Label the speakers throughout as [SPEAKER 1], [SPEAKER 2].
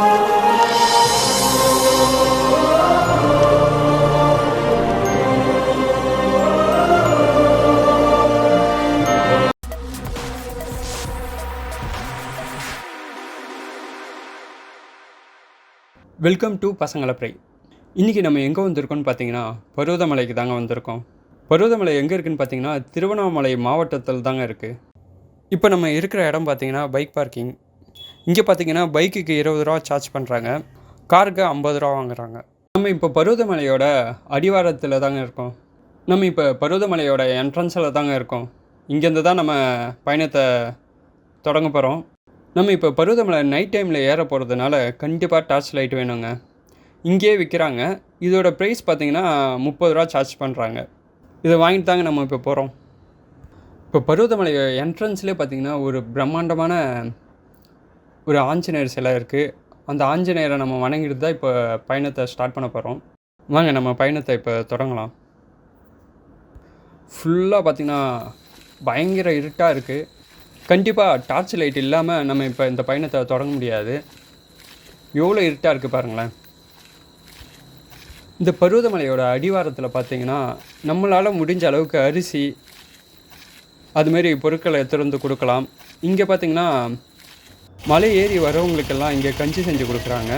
[SPEAKER 1] Welcome to பசங்களை fry. இன்றைக்கி நம்ம எங்கே வந்திருக்கோம்னு பார்த்தீங்கன்னா பருவதமலைக்கு தாங்க வந்திருக்கோம். பருவதமலை எங்கே இருக்குதுன்னு பார்த்தீங்கன்னா திருவண்ணாமலை மாவட்டத்தில் தாங்க இருக்குது. இப்போ நம்ம இருக்கிற இடம் பார்த்தீங்கன்னா பைக் பார்க்கிங். இங்கே பார்த்தீங்கன்னா பைக்குக்கு 20 ரூபா சார்ஜ் பண்ணுறாங்க, காருக்கு 50 ரூபா வாங்குறாங்க. நம்ம இப்போ பருவதமலையோட அடிவாரத்தில் தாங்க இருக்கோம். நம்ம இப்போ பருவதமலையோட என்ட்ரன்ஸில் தாங்க இருக்கோம். இங்கேருந்து தான் நம்ம பயணத்தை தொடங்க போகிறோம். நம்ம இப்போ பருவதமலை நைட் டைமில் ஏற போகிறதுனால கண்டிப்பாக டார்ச் லைட் வேணுங்க. இங்கேயே விற்கிறாங்க. இதோட ப்ரைஸ் பார்த்திங்கன்னா 30 ரூபா சார்ஜ் பண்ணுறாங்க. இதை வாங்கிட்டு தாங்க நம்ம இப்போ போகிறோம். இப்போ பருவதமலை என்ட்ரன்ஸ்லேயே பார்த்திங்கன்னா ஒரு பிரம்மாண்டமான ஒரு ஆஞ்சநேயர் சிலை இருக்குது. அந்த ஆஞ்சநேயரை நம்ம வணங்கிட்டு தான் இப்போ பயணத்தை ஸ்டார்ட் பண்ண போகிறோம். வாங்க நம்ம பயணத்தை இப்போ தொடங்கலாம். ஃபுல்லாக பார்த்திங்கன்னா பயங்கர இருட்டாக இருக்குது. கண்டிப்பாக டார்ச் லைட் இல்லாமல் நம்ம இப்போ இந்த பயணத்தை தொடங்க முடியாது. எவ்வளோ இருட்டாக இருக்குது பாருங்களேன். இந்த பருவதமலையோட அடிவாரத்தில் பார்த்திங்கன்னா நம்மளால் முடிஞ்ச அளவுக்கு அரிசி அதுமாரி பொருட்களை திறந்து கொடுக்கலாம். இங்கே பார்த்திங்கன்னா மலை ஏறி வரவங்களுக்கெல்லாம் இங்கே கஞ்சி செஞ்சு கொடுக்குறாங்க.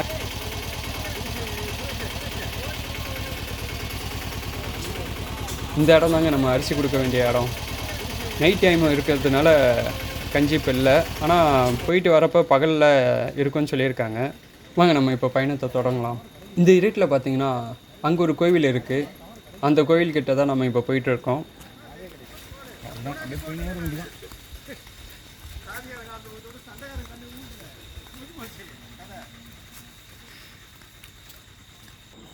[SPEAKER 1] இந்த இடம் தாங்க நம்ம அரிசி கொடுக்க வேண்டிய இடம். நைட் டைம் இருக்கிறதுனால கஞ்சி இப்போ இல்லை, ஆனால் போயிட்டு வரப்போ பகலில் இருக்குன்னு சொல்லியிருக்காங்க. வாங்க நம்ம இப்போ பயணத்தை தொடங்கலாம். இந்த இருட்டில் பார்த்திங்கன்னா அங்கே ஒரு கோவில் இருக்குது. அந்த கோவில்கிட்ட தான் நம்ம இப்போ போயிட்டுருக்கோம்.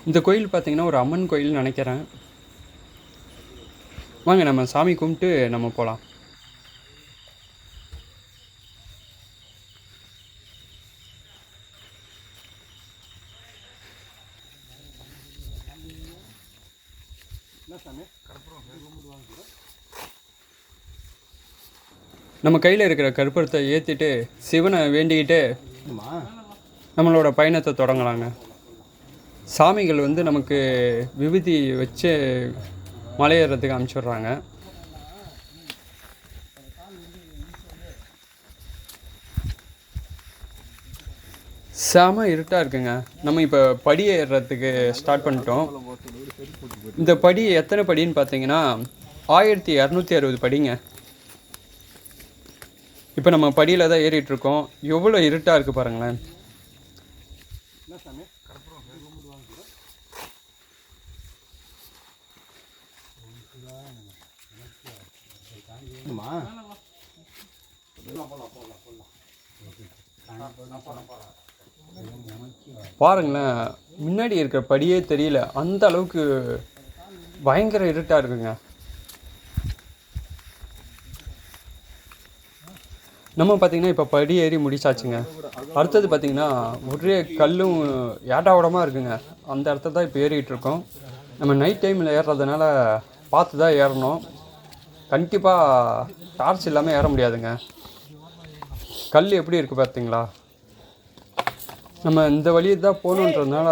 [SPEAKER 1] இந்த கோயில் பார்த்திங்கன்னா ஒரு அம்மன் கோயில்னு நினைக்கிறேன். வாங்க நம்ம சாமி கும்பிட்டு நம்ம போகலாம். நம்ம கையில் இருக்கிற கற்பூரத்தை ஏற்றிட்டு சிவனை வேண்டிக்கிட்டு நம்மளோட பயணத்தை தொடங்கலாங்க. சாமிகள் வந்து நமக்கு விபூதி வச்சு மலையேறதுக்கு அனுப்பிச்சிடுறாங்க. செம இருட்டாக இருக்குங்க. நம்ம இப்போ படி ஏறுறதுக்கு ஸ்டார்ட் பண்ணிட்டோம். இந்த படி எத்தனை படின்னு பார்த்தீங்கன்னா 1260 படிங்க. இப்போ நம்ம படியில் தான் ஏறிட்டுருக்கோம். எவ்வளோ இருட்டாக இருக்குது பாருங்களேன். பாருங்களேன், முன்னாடி இருக்கிற படியே தெரியல, அந்த அளவுக்கு பயங்கர இருட்டாக இருக்குங்க. நம்ம பார்த்திங்கன்னா இப்போ படி ஏறி முடிச்சாச்சுங்க. அடுத்தது பார்த்திங்கன்னா ஒரே கல்லும் ஏட்டாவடமாக இருக்குங்க. அந்த இடத்த தான் இப்போ ஏறிட்டுருக்கோம். நம்ம நைட் டைமில் ஏறுறதுனால பார்த்து தான் ஏறணும். கண்டிப்பாக டார்ச் இல்லாமல் ஏற முடியாதுங்க. கல் எப்படி இருக்குது பார்த்தீங்களா? நம்ம இந்த வழியை தான் போகணுன்றதுனால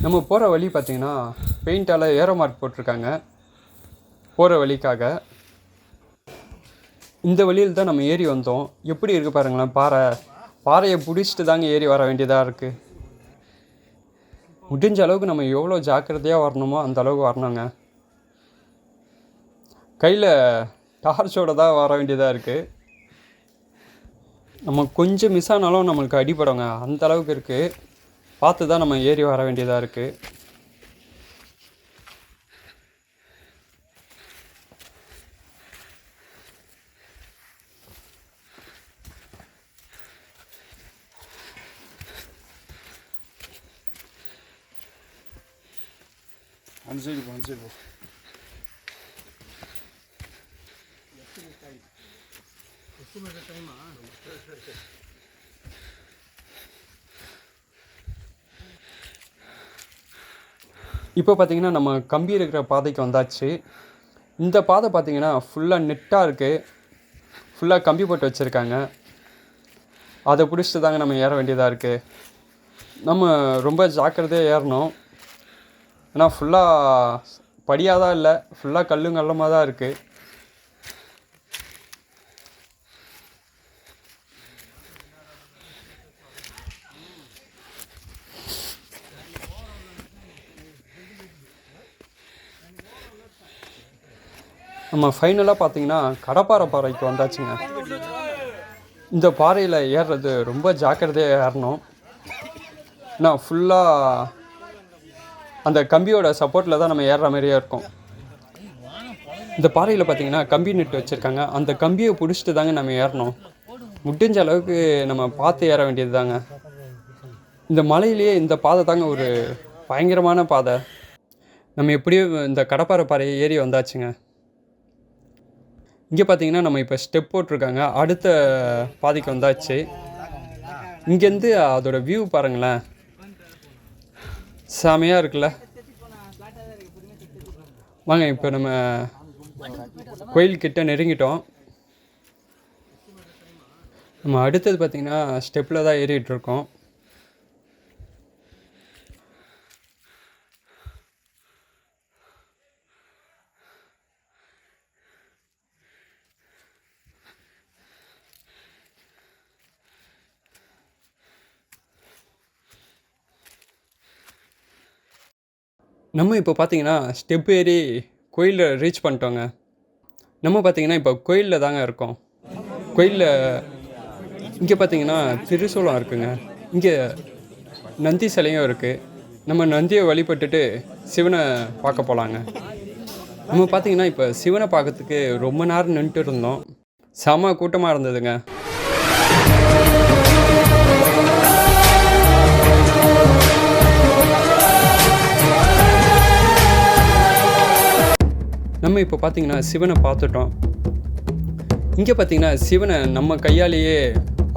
[SPEAKER 1] நம்ம போகிற வழி பார்த்திங்கன்னா பெயிண்டால் ஏரோ மார்க் போட்டிருக்காங்க போகிற வழிக்காக. இந்த வழியில் தான் நம்ம ஏறி வந்தோம். எப்படி இருக்குது பாருங்களேன். பாறையை பிடிச்சிட்டு தாங்க ஏறி வர வேண்டியதாக இருக்குது. முடிஞ்ச அளவுக்கு நம்ம எவ்வளோ ஜாக்கிரதையாக வரணுமோ அந்த அளவுக்கு வரணுங்க. கையில் டார்ச்சோடு தான் வர வேண்டியதாக இருக்குது. நம்ம கொஞ்சம் மிஸ் ஆனாலும் நம்மளுக்கு அடிபடுங்க, அந்த அளவுக்கு இருக்குது. பார்த்து தான் நம்ம ஏறி வர வேண்டியதாக இருக்குது.
[SPEAKER 2] அந்த சைடு போ அந்த சைடு போ.
[SPEAKER 1] இப்போ பார்த்தீங்கன்னா நம்ம கம்பி இருக்கிற பாதைக்கு வந்தாச்சு. இந்த பாதை பார்த்தீங்கன்னா ஃபுல்லாக நெட்டாக இருக்குது. ஃபுல்லாக கம்பி போட்டு வச்சுருக்காங்க. அதை பிடிச்சிட்டு தாங்க நம்ம ஏற வேண்டியதாக இருக்குது. நம்ம ரொம்ப ஜாக்கிரதையாக ஏறணும். ஏன்னா ஃபுல்லாக படியாக தான் இல்லை, ஃபுல்லாக கல்லுங்கல்லமாக தான் இருக்குது. நம்ம ஃபைனலாக பார்த்தீங்கன்னா கடப்பாறை பாறைக்கு வந்தாச்சுங்க. இந்த பாறையில் ஏறுறது ரொம்ப ஜாக்கிரதையாக ஏறணும். ஏன்னா ஃபுல்லாக அந்த கம்பியோட சப்போர்ட்டில் தான் நம்ம ஏறுற மாதிரியே இருக்கும். இந்த பாறையில் பார்த்தீங்கன்னா கம்பி நெட்டு வச்சுருக்காங்க. அந்த கம்பியை பிடிச்சிட்டு தாங்க நம்ம ஏறணும். முடிஞ்ச அளவுக்கு நம்ம பார்த்து ஏற வேண்டியது தாங்க. இந்த மலையிலேயே இந்த பாதை தாங்க ஒரு பயங்கரமான பாதை. நம்ம எப்படியோ இந்த கடப்பாறை பாறையை ஏறி வந்தாச்சுங்க. இங்கே பார்த்தீங்கன்னா நம்ம இப்போ ஸ்டெப் போட்டிருக்காங்க. அடுத்த பாதைக்கு வந்தாச்சு. இங்கேருந்து அதோட வியூ பாருங்களேன், செமையாக இருக்குல்ல. வாங்க இப்போ நம்ம கோயில்கிட்ட நெருங்கிட்டோம். நம்ம அடுத்தது பார்த்திங்கன்னா ஸ்டெப்பில் தான் ஏறிட்டுருக்கோம். நம்ம இப்போ பார்த்தீங்கன்னா ஸ்டெப் ஏறி கோயிலில் ரீச் பண்ணிட்டோங்க. நம்ம பார்த்தீங்கன்னா இப்போ கோயிலில் தாங்க இருக்கோம். கோயிலில் இங்கே பார்த்தீங்கன்னா திருசூலம் இருக்குங்க. இங்கே நந்தி சிலையும் இருக்குது. நம்ம நந்தியை வழிபட்டுட்டு சிவனை பார்க்க போகலாங்க. நம்ம பார்த்தீங்கன்னா இப்போ சிவனை பார்க்கறதுக்கு ரொம்ப நேரம் நின்றுட்டு இருந்தோம். செம கூட்டமாக இருந்ததுங்க. நம்ம இப்போ பார்த்தீங்கன்னா சிவனை பார்த்துட்டோம். இங்கே பார்த்தீங்கன்னா சிவனை நம்ம கையாலேயே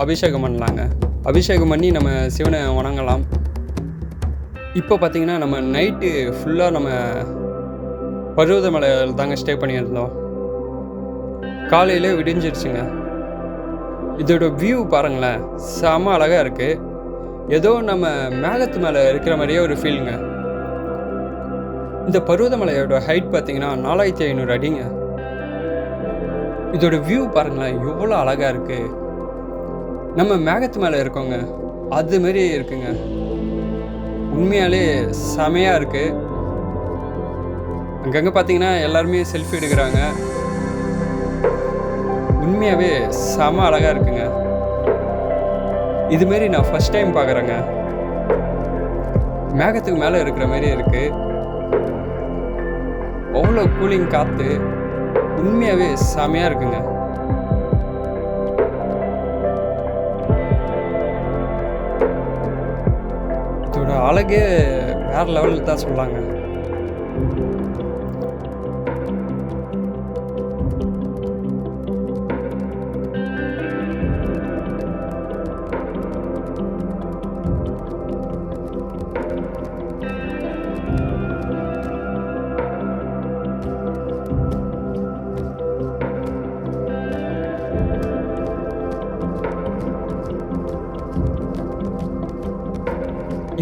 [SPEAKER 1] அபிஷேகம் பண்ணலாங்க. அபிஷேகம் பண்ணி நம்ம சிவனை வணங்கலாம். இப்போ பார்த்தீங்கன்னா நம்ம நைட்டு ஃபுல்லாக நம்ம பருவதமலையில் தாங்க ஸ்டே பண்ணியிருந்தோம். காலையில் விடிஞ்சிருச்சுங்க. இதோட வியூ பாருங்களேன், செம அழகாக இருக்குது. ஏதோ நம்ம மேகத்து மேலே இருக்கிற மாதிரியே ஒரு ஃபீலுங்க. இந்த பருவதமலையோட ஹைட் பார்த்தீங்கன்னா 4500 அடிங்க. இதோட வியூ பாருங்களேன் எவ்வளோ அழகாக இருக்குது. நம்ம மேகத்து மேலே இருக்கோங்க, அதுமாரி இருக்குங்க. உண்மையாலே செமையாக இருக்குது. அங்கங்கே பார்த்தீங்கன்னா எல்லாருமே செல்ஃபி எடுக்கிறாங்க. உண்மையாகவே செம அழகாக இருக்குங்க. இதுமாரி நான் ஃபஸ்ட் டைம் பார்க்குறேங்க. மேகத்துக்கு மேலே இருக்கிற மாதிரி இருக்குது. அவ்வளோ கூலிங் காற்று, உண்மையாகவே செமையாக இருக்குங்க. இதோட அழகே வேறு லெவலில் தான் சொல்லாங்க.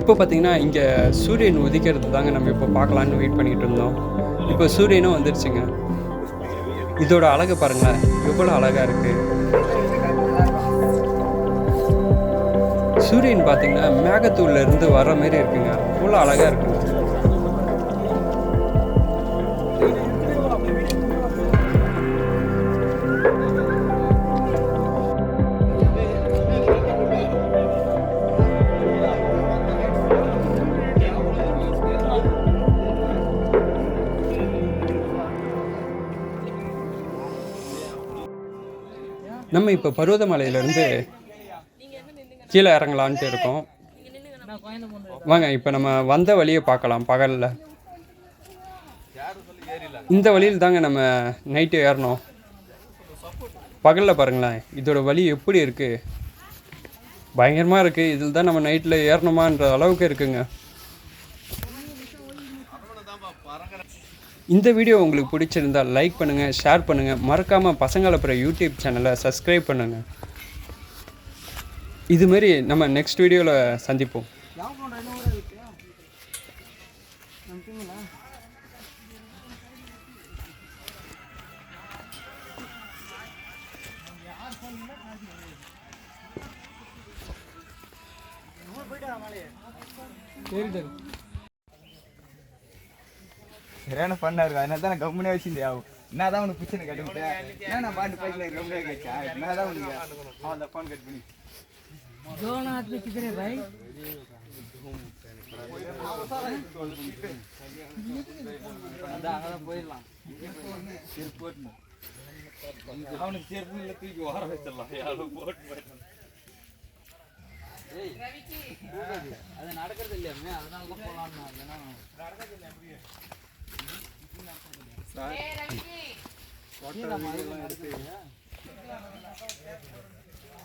[SPEAKER 1] இப்போ பார்த்தீங்கன்னா இங்கே சூரியன் உதிக்கிறது தாங்க நம்ம இப்போ பார்க்கலான்னு வெயிட் பண்ணிகிட்டு இருந்தோம். இப்போ சூரியனும் வந்துருச்சுங்க. இதோட அழகை பாருங்களேன் எவ்வளோ அழகாக இருக்குது. சூரியன் பார்த்தீங்கன்னா மேகத்தூள்ல இருந்து வர மாதிரி இருக்குங்க. அவ்வளோ அழகாக இருக்குங்க. நம்ம இப்போ பருவதமலையிலேருந்து கீழே இறங்கலான்ட்டு இருக்கோம். வாங்க இப்போ நம்ம வந்த வழியை பார்க்கலாம் பகலில். இந்த வழியில் தாங்க நம்ம நைட்டு ஏறணும். பகலில் பாருங்களேன் இதோட வழி எப்படி இருக்குது, பயங்கரமாக இருக்குது. இதில் தான் நம்ம நைட்டில் ஏறணுமான்ற அளவுக்கு இருக்குங்க. இந்த வீடியோ உங்களுக்கு பிடிச்சிருந்தால் லைக் பண்ணுங்கள், ஷேர் பண்ணுங்கள், மறக்காமல் பசங்களை அப்புறம் யூடியூப் சேனலை சப்ஸ்கிரைப் பண்ணுங்கள். இதுமாரி நம்ம நெக்ஸ்ட் வீடியோவில் சந்திப்போம்.
[SPEAKER 2] சரியான ஃபன்னா இருக்கும். அதனால தான் நான் கம்முனே வச்சுருந்தேன். ஆகும் என்ன தான் உனக்கு பிரச்சனை கட்டுவிட்டேன். ஏன் நான் பாட்டு பைக்கில் கம்முனே கேட்டேன். என்ன தான் உனக்கு அந்த ஃபோன் கட் பண்ணி அங்கதான் போயிடலாம். அவனுக்கு செருப்பு இல்லை தூக்கி ஓர வச்சிடலாம். யாரும் போட்டு அது நடக்கிறது இல்லையாமே, அதனால தான் போகலான்னு.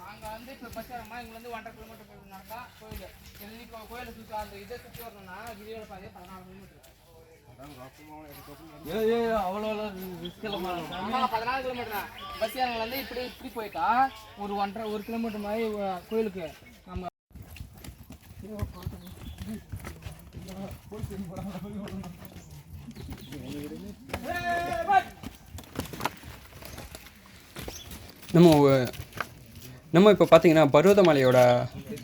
[SPEAKER 3] அங்கே வந்து இப்போ பஸ் வரமா இங்கேருந்து 1.5 கிலோமீட்டர் போய் நடக்கா கோயிலை சுற்றி அந்த இதை சுற்றி வரணும்னா கிரியோட பாதை 14 கிலோமீட்டர்.
[SPEAKER 2] அவ்வளோ ரிஸ்க் எல்லாம்
[SPEAKER 3] 14 கிலோமீட்டர் பஸ் வந்து இப்படி போயிட்டா ஒரு 1.5 கிலோமீட்டர் மாதிரி கோயிலுக்கு நம்ம
[SPEAKER 1] நம்ம இப்போ பார்த்தீங்கன்னா பருவதமலையோட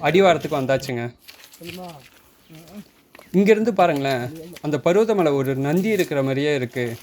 [SPEAKER 1] அடிவாரத்துக்கு வந்தாச்சுங்க. இங்கேருந்து பாருங்களேன், அந்த பருவதமலை ஒரு நந்தி இருக்கிற மாதிரியே இருக்குது.